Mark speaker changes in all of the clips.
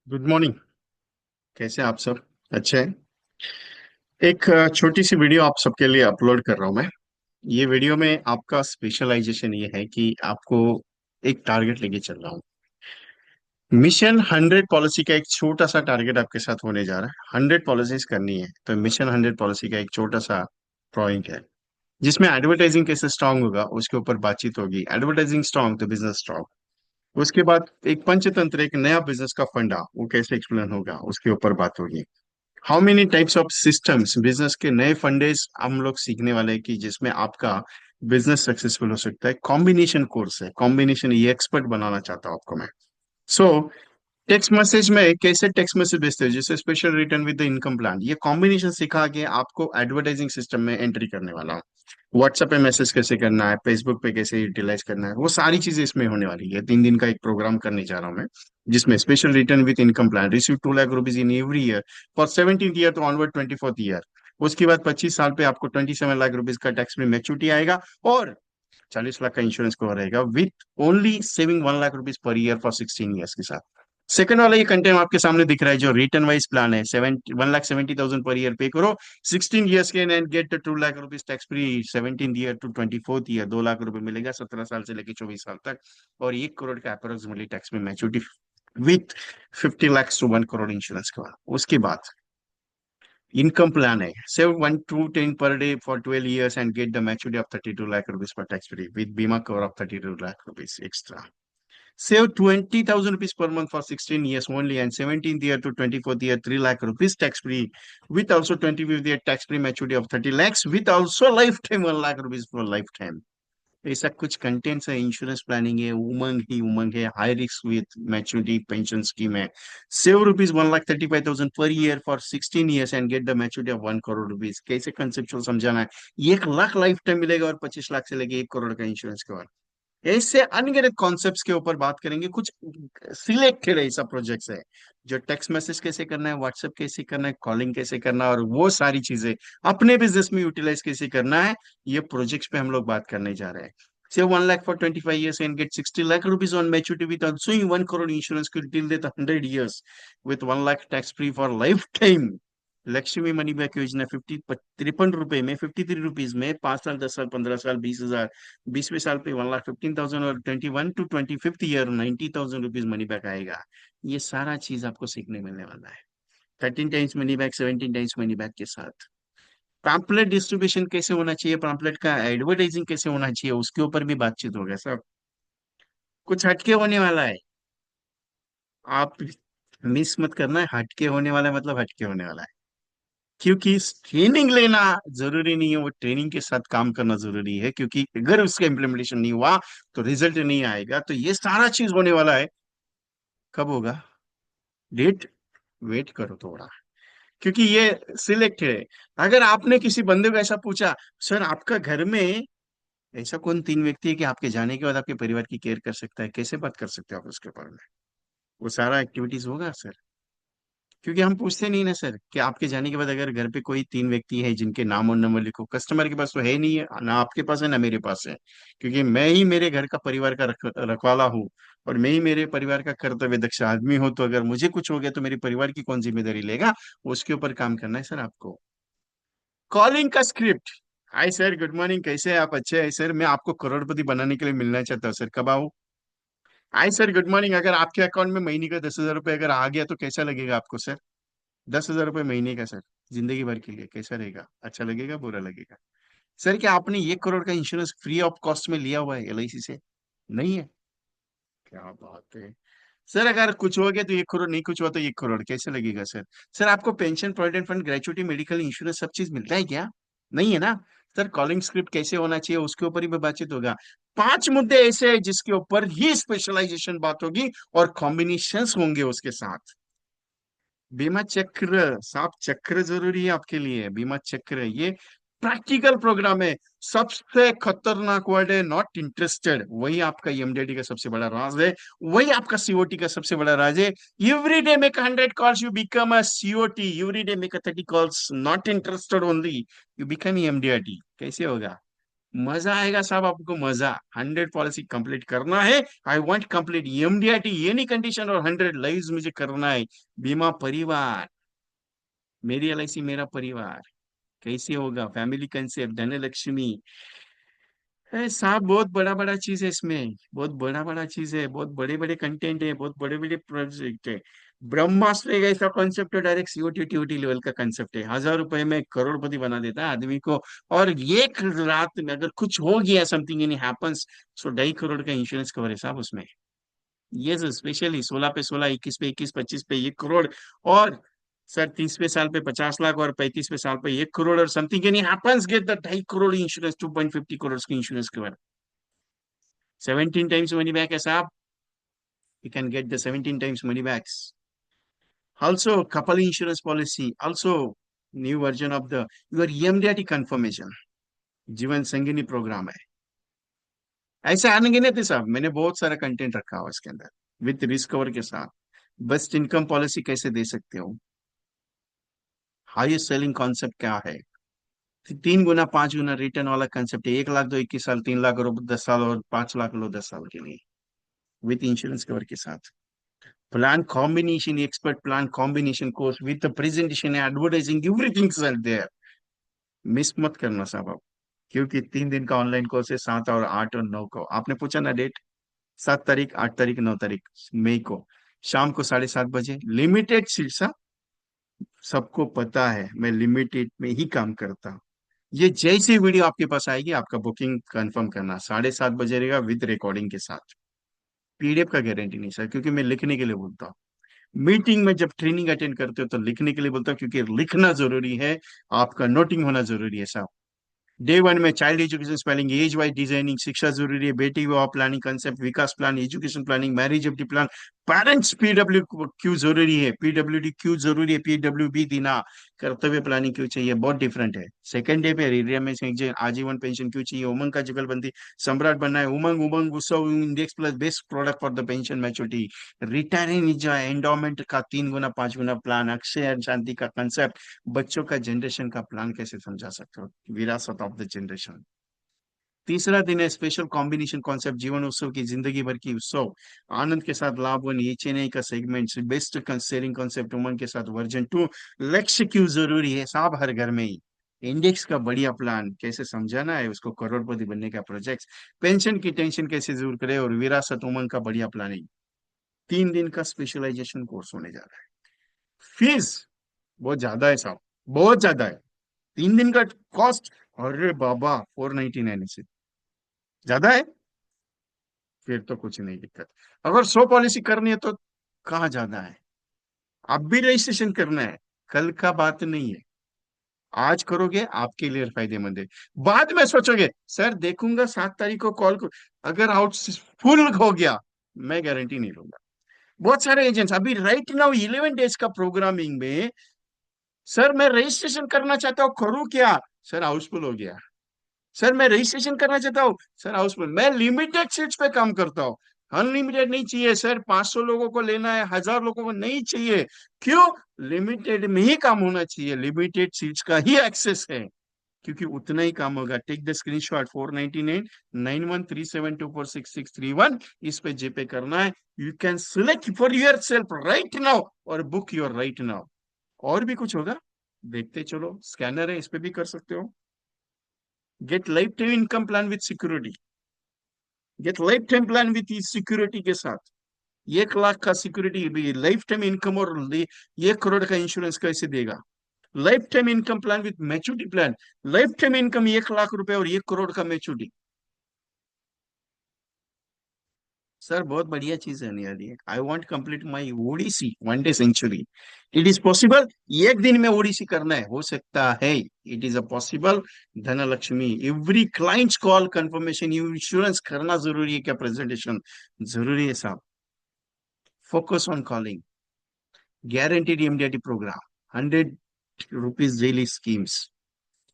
Speaker 1: Good morning. कैसे हैं आप सब? अच्छे हैं। एक छोटी सी वीडियो आप सबके लिए अपलोड कर रहा हूं मैं। ये वीडियो में आपका स्पेशलाइजेशन ये है कि आपको एक टारगेट लेके चल रहा हूँ। मिशन 100 पॉलिसी का एक छोटा सा टारगेट आपके साथ होने जा रहा है। 100 पॉलिसीज करनी है, तो मिशन 100 पॉलिसी का एक छोटा सा ड्रॉइंग है, जिसमें एडवर्टाइजिंग कैसे स्ट्रांग होगा उसके ऊपर बातचीत होगी। एडवर्टाइजिंग स्ट्रांग तो बिजनेस स्ट्रांग। उसके बाद एक पंचतंत्र, एक नया बिजनेस का फंडा, वो कैसे एक्सप्लेन होगा उसके ऊपर बात होगी। How many types of systems, business के नए फंडेज हम लोग सीखने वाले हैं कि जिसमें आपका बिजनेस सक्सेसफुल हो सकता है। कॉम्बिनेशन कोर्स है, कॉम्बिनेशन ये एक्सपर्ट बनाना चाहता हूं आपको मैं। सो टेक्स्ट मैसेज में कैसे टेक्स्ट मैसेज भेजते हैं, जैसे special return with the income plan, ये कॉम्बिनेशन सिखा के आपको एडवर्टाइजिंग सिस्टम में एंट्री करने वाला हूँ। व्हाट्सएप पे मैसेज कैसे करना है, फेसबुक पे कैसे यूटिलाइज करना है, वो सारी चीजें इसमें होने वाली है। 3 दिन का एक प्रोग्राम करने जा रहा हूँ मैं, जिसमें special return with income plan, receive 2 lakh rupees in every year for 17th year तो ऑनवर्ड 24th ईयर। उसके बाद 25 साल पे आपको 27 लाख रुपीज का टैक्स फ्री मैच्योरिटी आएगा, और 40 लाख का इंश्योरेंस कवर रहेगा with only saving 1 lakh rupees पर ईयर फॉर 16 ईयर्स के साथ। सेकंड वाला ये कंटेंट आपके सामने दिख रहा है, जो रिटर्न वाइज प्लान है। 1,70,000 पर ईयर पे करो 16 ईयर्स के, and get 2 lakh rupees tax free 17th year to 24th year. 2 lakh रुपए मिलेगा 17 साल से लेकर 24 साल तक, और 1 करोड़ का अप्रोक्सीमेटली टैक्स में maturity with 50 lakh to 1 crore insurance के बाद। उसके बाद इनकम प्लान है, save 1 to 10 per day for 12 years and get the maturity of 32 lakh rupees पर tax free with bima cover of 32 lakh rupees extra. Save 20,000 rupees per month for 16 years only, and 17th year to 24th year 3 lakh rupees tax free with also 25th year tax free maturity of 30 lakhs with also lifetime 1 lakh rupees for lifetime। ऐसा कुछ contents है। Insurance planning है, उमंग ही उमंग है, high risk with maturity pension scheme है। Save rupees 1,35,000 per year for 16 years and get the maturity of 1 crore rupees. कैसे conceptual समझाना है। 1 लाख लाइफ टाइम मिलेगा, और 25 लाख से लेके 1 करोड़ का इंश्योरेंस कवर। ऐसे अनगिनत कॉन्सेप्ट्स के ऊपर बात करेंगे। कुछ सिलेक्टेड ऐसा प्रोजेक्ट्स है, जो टेक्स्ट मैसेज कैसे करना है, व्हाट्सएप कैसे करना है, कॉलिंग कैसे करना है, और वो सारी चीजें अपने बिजनेस में यूटिलाइज कैसे करना है, ये प्रोजेक्ट्स पे हम लोग बात करने जा रहे हैं। से 1 लाख for 25 years and get 60 lakh rupees on maturity with also 1 crore insurance till that 100 years with 1 lakh tax free for life time. Lakshmi money back योजना 53 रुपए में, 53 रुपीज में, 5 साल, 10 साल, 15 साल, 20 हजार। 20वें साल पे 1,15,000, और 21 to 25th year 90,000 rupees money back आएगा। ये सारा चीज आपको सीखने मिलने वाला है। 13 times money back, 17 times money back के साथ। पैम्पलेट डिस्ट्रीब्यूशन कैसे होना चाहिए, पैम्पलेट का एडवर्टाइजिंग कैसे होना चाहिए, उसके ऊपर भी बातचीत होगा सब। कुछ हटके होने वाला है, आप मिस मत करना है। हटके होने वाला है मतलब हटके होने वाला है, क्योंकि ट्रेनिंग लेना जरूरी नहीं है, वो ट्रेनिंग के साथ काम करना जरूरी है। क्योंकि अगर उसका इम्प्लीमेंटेशन नहीं हुआ तो रिजल्ट नहीं आएगा। तो ये सारा चीज होने वाला है। कब होगा डेट? वेट करो थोड़ा, क्योंकि ये सिलेक्टेड है। अगर आपने किसी बंदे को ऐसा पूछा, सर आपका घर में ऐसा कौन 3 व्यक्ति है कि आपके जाने के बाद आपके परिवार की केयर कर सकता है, कैसे बात कर सकते हो आप उसके बारे में? वो सारा एक्टिविटीज होगा सर। क्योंकि हम पूछते नहीं ना सर कि आपके जाने के बाद अगर घर पे कोई 3 व्यक्ति है जिनके नाम और नंबर लिखो। कस्टमर के पास तो है नहीं है, ना आपके पास है ना मेरे पास है। क्योंकि मैं ही मेरे घर का परिवार का रखवाला हूँ, और मैं ही मेरे परिवार का कर्तव्य दक्ष आदमी हूँ। तो अगर मुझे कुछ हो गया तो मेरे परिवार की कौन जिम्मेदारी लेगा? उसके ऊपर काम करना है सर आपको। कॉलिंग का script. Hi sir, good morning, कैसे हैं आप? अच्छे हैं सर, मैं आपको करोड़पति बनाने के लिए मिलना चाहता हूँ सर, कब आऊँ? हाय सर, गुड मॉर्निंग, अगर आपके अकाउंट में महीने का 10,000 रुपये अगर आ गया तो कैसा लगेगा आपको सर? 10,000 रुपये महीने का सर, जिंदगी भर के लिए कैसा रहेगा? अच्छा लगेगा, बुरा लगेगा? सर क्या आपने 1 करोड़ का इंश्योरेंस फ्री ऑफ कॉस्ट में लिया हुआ है LIC से? नहीं है? क्या बात है। सर अगर कुछ हो गया तो 1 करोड़, नहीं कुछ हुआ तो 1 करोड़, कैसे लगेगा सर? सर आपको pension, provident fund, gratuity, medical insurance सब चीज मिलता है क्या? नहीं है ना? सर कॉलिंग स्क्रिप्ट कैसे होना चाहिए उसके ऊपर ही मैं बातचीत होगा। 5 मुद्दे ऐसे हैं जिसके ऊपर ही स्पेशलाइजेशन बात होगी, और कॉम्बिनेशंस होंगे उसके साथ। बीमा चक्र, साफ चक्र जरूरी है आपके लिए। बीमा चक्र ये प्रैक्टिकल प्रोग्राम है। सबसे खतरनाक वर्ड है नॉट इंटरेस्टेड, वही आपका EMDD का सबसे बड़ा राज है। वही आपका COT का सबसे बड़ा राज है। Every day make 100 calls, you become a COT। Every day make 30 calls, not interested only, you become EMDD। कैसे होगा? मजा आएगा साहब, आपको मजा। 100 पॉलिसी कंप्लीट करना है। I want complete MDRT any condition, और 100 लाइव्स मुझे करना है। बीमा परिवार, मेरी एलआईसी मेरा परिवार, कैसे होगा? Family concept, Dhanlaxmi. अरे साहब, बहुत बड़ा बड़ा चीज है इसमें, बहुत बड़ा बड़ा चीज है, बहुत बड़े बड़े कंटेंट है, बहुत बड़े बड़े प्रोजेक्ट है। ब्रह्मास्त्र एक ऐसा कॉन्सेप्ट है, डायरेक्ट सीओटी टीओटी लेवल का कॉन्सेप्ट है। 1000 रुपए में करोड़पति बना देता है आदमी को। और एक रात में अगर कुछ हो गया, समथिंग एनी हैपेंस, सो 2.5 करोड़ का इंश्योरेंस कवर है साहब उसमें। ये स्पेशली 16 पे 16, 21 पे 21, 25 पे 1 करोड़। और सर 30वें साल पे 50 लाख, और 35वें साल पे 1 करोड़, और something any happens, get the 2.5 crore insurance, 2.50 crore की insurance cover. 17 times money back है साहब। You can get the 17 times money backs. Also, couple insurance policy. Also, new version of the your EMDRT confirmation. जीवन संगिनी प्रोग्राम है। ऐसे आने नहीं थे साहब, मैंने बहुत सारा कंटेंट रखा हुआ इसके अंदर, विथ रिस्क कवर के साथ। बेस्ट इनकम पॉलिसी कैसे दे सकते हो, हाईएस्ट सेलिंग कॉन्सेप्ट क्या है, 3 गुना 5 गुना रिटर्न वाला कंसेप्ट है। 1 लाख दो 21 साल, 3 लाख रो 10 साल, और 5 लाख लो 10 साल के लिए, विथ इंश्योरेंस कवर के साथ। Plan combination, expert plan combination course with the presentation and advertising, everything is there. Miss मत करना साहब आप, क्योंकि 3 दिन का ऑनलाइन कोर्स है, 7 और 8 और 9 को। आपने पूछा ना डेट, 7 तारीख, 8 तारीख, 9 तारीख मई को, शाम को 7:30 बजे, लिमिटेड सीट्स। सबको पता है मैं लिमिटेड में ही काम करता हूँ। ये जैसी वीडियो आपके पास आएगी, आपका बुकिंग कंफर्म करना, 7:30 बजे रहेगा विद रिकॉर्डिंग के साथ। पीडीएफ का गारंटी नहीं सर, क्योंकि मैं लिखने के लिए बोलता हूँ। मीटिंग में जब ट्रेनिंग अटेंड करते हो तो लिखने के लिए बोलता हूँ, क्योंकि लिखना जरूरी है, आपका नोटिंग होना जरूरी है साहब। डे 1 में child education spelling, age wise designing, शिक्षा जरूरी है, बेटी विवाह प्लानिंग, कंसेप्ट, विकास plan, education planning, marriage FD plan, parents PW क्यों जरूरी है, पीडब्ल्यूडी क्यों जरूरी है, पीडब्ल्यू बी देना, कर्तव्य प्लानिंग क्यों चाहिए, बहुत डिफरेंट है। सेकंड डे पे एरिया में आजीवन पेंशन क्यों चाहिए, उमंग का जुगलबंदी सम्राट बनना है, उमंग उमंग उत्सव index plus best product for the pension maturity, retiring endowment का 3 गुना 5 गुना प्लान, अक्षय शांति का कंसेप्ट, बच्चों का जनरेशन का प्लान कैसे समझा सकते हो, विरासत ऑफ द जनरेशन। तीसरा दिन है स्पेशल कॉम्बिनेशन कॉन्सेप्ट, जीवन उत्सव की जिंदगी भर की उत्सव, आनंद के साथ लाभ वन, ये चेन्नई का सेगमेंट, बेस्ट सेलिंग कॉन्सेप्ट, उमंग के साथ वर्जन 2। लक्ष्य क्यों जरूरी है साहब, हर घर में ही। इंडेक्स का बढ़िया प्लान कैसे समझाना है उसको, करोड़पति बनने का प्रोजेक्ट, पेंशन की टेंशन कैसे दूर करे, और विरासत उमंग का बढ़िया प्लानिंग। 3 दिन का स्पेशलाइजेशन कोर्स होने जा रहा है। फीस बहुत ज्यादा है साहब, बहुत ज्यादा है। 3 दिन का कॉस्ट, अरे बाबा, 499 से ज्यादा है। फिर तो कुछ नहीं दिक्कत। अगर 100 पॉलिसी करनी है तो कहाँ ज्यादा है, अब भी रजिस्ट्रेशन करना है, कल का बात नहीं है। आज करोगे आपके लिए फायदेमंद है। बाद में सोचोगे सर देखूंगा 7 तारीख को कॉल को, अगर आउट फुल हो गया, मैं गारंटी नहीं लूंगा। बहुत सारे एजेंट्स अभी राइट नाउ 11 डेज का प्रोग्रामिंग में, सर मैं रजिस्ट्रेशन करना चाहता हूँ, करूँ क्या? सर हाउसफुल हो गया। सर मैं रजिस्ट्रेशन करना चाहता हूँ, सर हाउसफुल। मैं लिमिटेड सीट्स पे काम करता हूँ, अनलिमिटेड नहीं चाहिए सर, 500 लोगों को लेना है, 1000 लोगों को नहीं चाहिए। क्यों? लिमिटेड में ही काम होना चाहिए, लिमिटेड सीट्स का ही एक्सेस है, क्योंकि उतना ही काम होगा। टेक द स्क्रीनशॉट, 499 9137246631, इस पे जेपे करना है। You can select for your self right now, और बुक योर राइट नाउ। और भी कुछ होगा, देखते चलो, स्कैनर है, इस पे भी कर सकते हो। Get life time income plan with security, get life time plan with security के साथ, 1 लाख का सिक्योरिटी भी, लाइफ टाइम इनकम, और 1 करोड़ का इंश्योरेंस कैसे देगा। Life time income plan with maturity plan, life time income 1 lakh रुपए और 1 करोड़ का मैच्योरिटी। सर बहुत बढ़िया चीज है नियति, I want complete my ODC 1 day century. It is possible, एक दिन में ओडीसी करना है, हो सकता है, it is a possible. Dhanalakshmi, every clients call confirmation, insurance करना जरूरी है क्या, प्रेजेंटेशन जरूरी है साहब। Focus on calling, guaranteed MDRT program, 100 rupees daily schemes,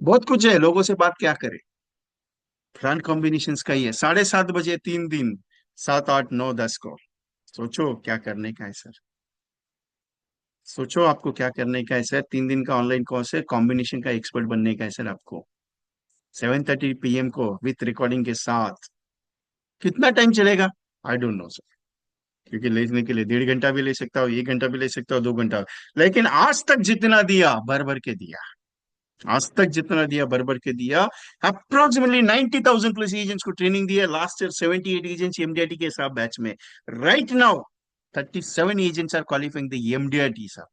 Speaker 1: बहुत कुछ है। लोगों से बात क्या करें, प्लान कॉम्बिनेशन का ही है। 7:30 बजे 3 दिन, 7, 8, 9, 10 को। सोचो क्या करने का है सर, सोचो आपको क्या करने का है सर। 3 दिन का ऑनलाइन कोर्स है, कॉम्बिनेशन का एक्सपर्ट बनने का है सर आपको। 7:30 PM को विथ रिकॉर्डिंग के साथ। कितना टाइम चलेगा? आई डोंट नो सर, क्योंकि लेने के लिए 1.5 घंटा भी ले सकता हूँ, 1 घंटा भी ले सकता हूँ, 2 घंटा। लेकिन आज तक जितना दिया भर भर के दिया, आज तक जितना दिया भर भर के दिया। अप्रोक्सीमेटली 90,000 प्लस एजेंट्स को ट्रेनिंग दिया लास्ट ईयर, 78 एजेंट्स एमडीआईटी के साथ बैच में। Right now 37 agents are qualifying the MDRT साहब।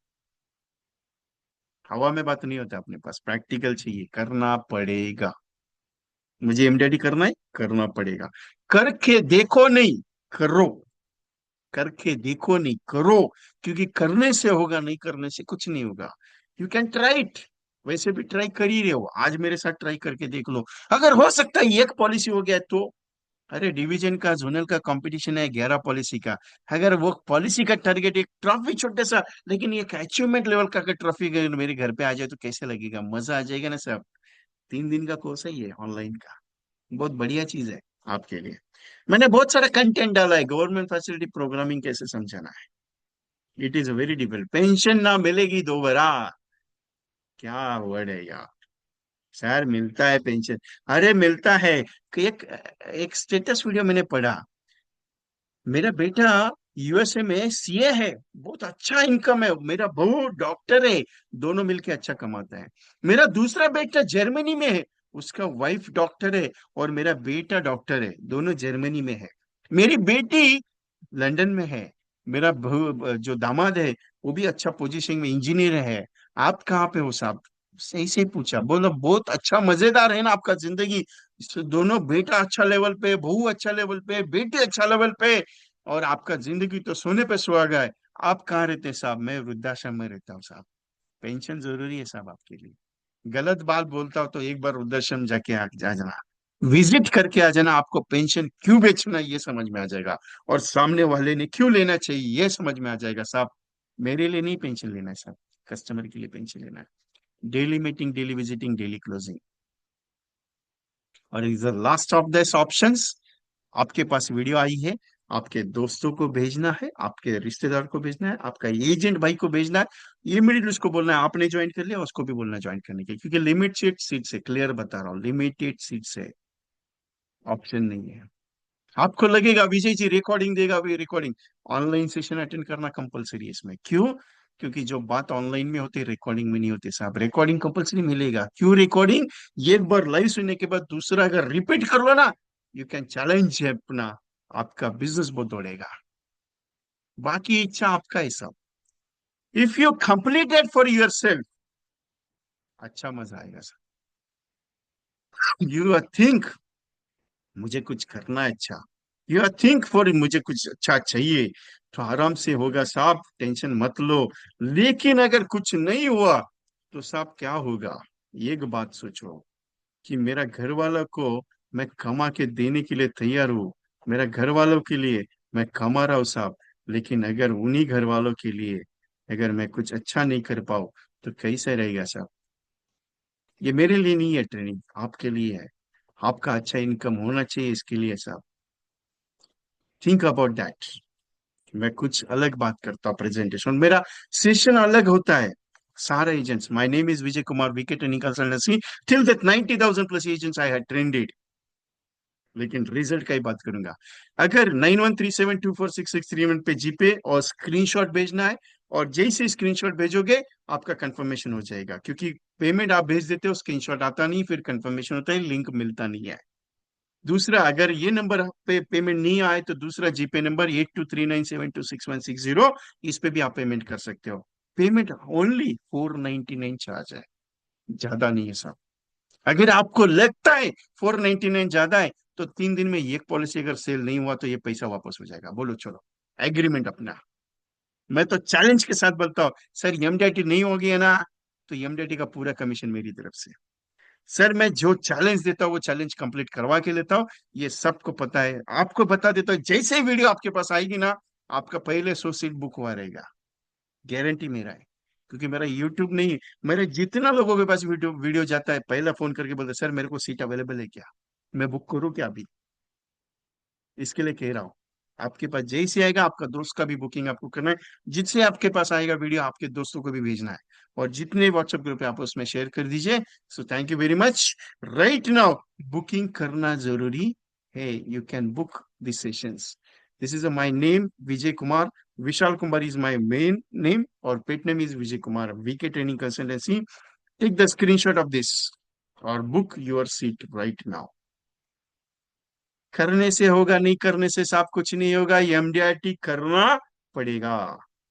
Speaker 1: हवा में बात नहीं होता, अपने पास प्रैक्टिकल चाहिए, करना पड़ेगा। मुझे एमडीआईटी करना है, करना पड़ेगा। करके देखो नहीं, करो। करके देखो नहीं, करो। क्योंकि करने से होगा, नहीं करने से कुछ नहीं होगा। You can try it. वैसे भी ट्राई कर ही रहे हो, आज मेरे साथ ट्राई करके देख लो। अगर हो सकता है एक पॉलिसी हो गया तो, अरे डिवीजन का, जोनल का कंपटीशन है 11 पॉलिसी का। अगर वो पॉलिसी का टारगेट एक ट्रॉफी छोटे सा, लेकिन एक अचीवमेंट लेवल का ट्रॉफी अगर मेरे घर पे आ जाए तो कैसे लगेगा? मजा आ जाएगा ना सब। 3 दिन का कोर्स है ये ऑनलाइन का, बहुत बढ़िया चीज है आपके लिए। मैंने बहुत सारा कंटेंट डाला है, गवर्नमेंट फैसिलिटी प्रोग्रामिंग कैसे समझाना है। It is very difficult. Pension ना मिलेगी दोबारा, क्या वर्ड है यार। सर मिलता है पेंशन, अरे मिलता है। एक एक स्टेटस वीडियो मैंने पढ़ा, मेरा बेटा यूएसए में सीए है, बहुत अच्छा इनकम है। मेरा बहू डॉक्टर है, दोनों मिलके अच्छा कमाता है। मेरा दूसरा बेटा जर्मनी में है, उसका वाइफ डॉक्टर है, और मेरा बेटा डॉक्टर है, दोनों जर्मनी में है। मेरी बेटी लंदन में है। मेरा बहू जो दामाद है वो भी अच्छा पोजीशन में इंजीनियर है। आप कहाँ पे हो साहब? सही से पूछा, बोलो बहुत अच्छा, मजेदार है ना आपका जिंदगी? दोनों, बेटा अच्छा लेवल पे, बहू अच्छा लेवल पे, बेटी अच्छा लेवल पे, और आपका जिंदगी तो सोने पे सुहागा है। आप कहाँ रहते हैं साहब? मैं वृद्धाश्रम में रहता हूँ साहब। पेंशन जरूरी है साहब आपके लिए। गलत बात बोलता हो तो एक बार वृद्धाश्रम जाके आ जाना, विजिट करके आ जाना, आपको पेंशन क्यों बेचना ये समझ में आ जाएगा, और सामने वाले ने क्यों लेना चाहिए ये समझ में आ जाएगा साहब। मेरे लिए नहीं पेंशन लेना है साहब, कस्टमर के लिए पेंशन लेना है। Daily meeting, daily visiting, daily closing. और is the last of this options. आपके पास वीडियो आई है, आपके दोस्तों को भेजना है, आपके रिश्तेदार को भेजना है, आपका एजेंट भाई को भेजना है। इमीडिएटली उसको बोलना है आपने ज्वाइन कर लिया, उसको भी बोलना ज्वाइन करने के, क्योंकि लिमिटेड सीट से, क्लियर बता रहा हूँ, लिमिटेड सीट से, ऑप्शन नहीं है। आपको लगेगा विजय जी रिकॉर्डिंग देगा, अभी रिकॉर्डिंग, ऑनलाइन सेशन अटेंड करना कंपलसरी है इसमें। क्यों? क्योंकि जो बात ऑनलाइन में होती है रिकॉर्डिंग में नहीं होती साहब। रिकॉर्डिंग कंपलसरी मिलेगा। क्यों रिकॉर्डिंग? एक बार लाइव सुनने के बाद दूसरा अगर रिपीट कर लो ना, यू कैन चैलेंज है अपना, आपका बिजनेस बहुत दौड़ेगा। बाकी इच्छा आपका है सब। If you complete it for your self, अच्छा मजा आएगा सर। यू थिंक मुझे कुछ करना है अच्छा, यू थिंक फॉर मुझे कुछ अच्छा चाहिए, तो आराम से होगा साहब, टेंशन मत लो। लेकिन अगर कुछ नहीं हुआ तो साहब क्या होगा? एक बात सोचो, कि मेरा घर वालों को मैं कमा के देने के लिए तैयार हूँ, मेरा घर वालों के लिए मैं कमा रहा हूँ साहब। लेकिन अगर उन्हीं घर वालों के लिए अगर मैं कुछ अच्छा नहीं कर पाऊँ तो कैसे रहेगा साहब? ये मेरे लिए नहीं है ट्रेनिंग, आपके लिए है। आपका अच्छा इनकम होना चाहिए इसके लिए साहब। Think about that. मैं कुछ अलग बात करता हूँ, प्रेजेंटेशन मेरा सेशन अलग होता है। सारे agents, my name is Vijay Kumar, VK training consultancy. Till that 90,000 plus agents I had trained. लेकिन रिजल्ट का ही बात करूंगा। अगर 9137246631 पे जीपे और स्क्रीनशॉट भेजना है, और जैसे स्क्रीनशॉट भेजोगे आपका कंफर्मेशन हो जाएगा, क्योंकि पेमेंट आप भेज देते हो, स्क्रीनशॉट आता नहीं, फिर कंफर्मेशन होता है, लिंक मिलता नहीं है। दूसरा, अगर ये नंबर पे पेमेंट नहीं आए तो दूसरा जीपे नंबर 8239726160, इस पे भी आप पेमेंट कर सकते हो। पेमेंट ओनली 499 चार्ज है, ज्यादा नहीं है साहब। अगर आपको लगता है 499 ज्यादा है, तो 3 दिन में एक पॉलिसी अगर सेल नहीं हुआ तो ये पैसा वापस हो जाएगा। बोलो चलो, एग्रीमेंट अपना। मैं तो चैलेंज के साथ बोलता हूँ, सर एमडीआईटी नहीं होगी है ना, तो एमडीआईटी का पूरा कमीशन मेरी तरफ से। सर मैं जो चैलेंज देता हूँ वो चैलेंज कंप्लीट करवा के लेता हूँ, ये सबको पता है। आपको बता देता हूँ, जैसे ही वीडियो आपके पास आएगी ना, आपका पहले 100 सीट बुक हुआ रहेगा, गारंटी मेरा है। क्योंकि मेरा यूट्यूब नहीं, मेरे जितना लोगों के पास वीडियो वीडियो जाता है, पहला फोन करके बोलते सर मेरे को सीट अवेलेबल है क्या, मैं बुक करूँ क्या अभी? इसके लिए कह रहा हूँ, आपके पास जैसे आएगा, आपका दोस्त का भी बुकिंग आपको करना है, जिससे आपके पास आएगा वीडियो आपके दोस्तों को भी भेजना है। और जितने व्हाट्सएप ग्रुप है आप उसमें शेयर कर दीजिए। So thank you very much. Right now booking करना जरूरी है। You can book this sessions. This is my name Vijay Kumar. Vishal Kumar is my main name और pet name is Vijay Kumar, VK training consultancy. Take the screenshot of this और book your seat right now. करने से होगा, नहीं करने से साफ कुछ नहीं होगा। ये एमडीआरटी करना पड़ेगा।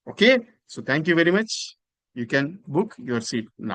Speaker 1: Okay, so thank you very much. You can book your seat now.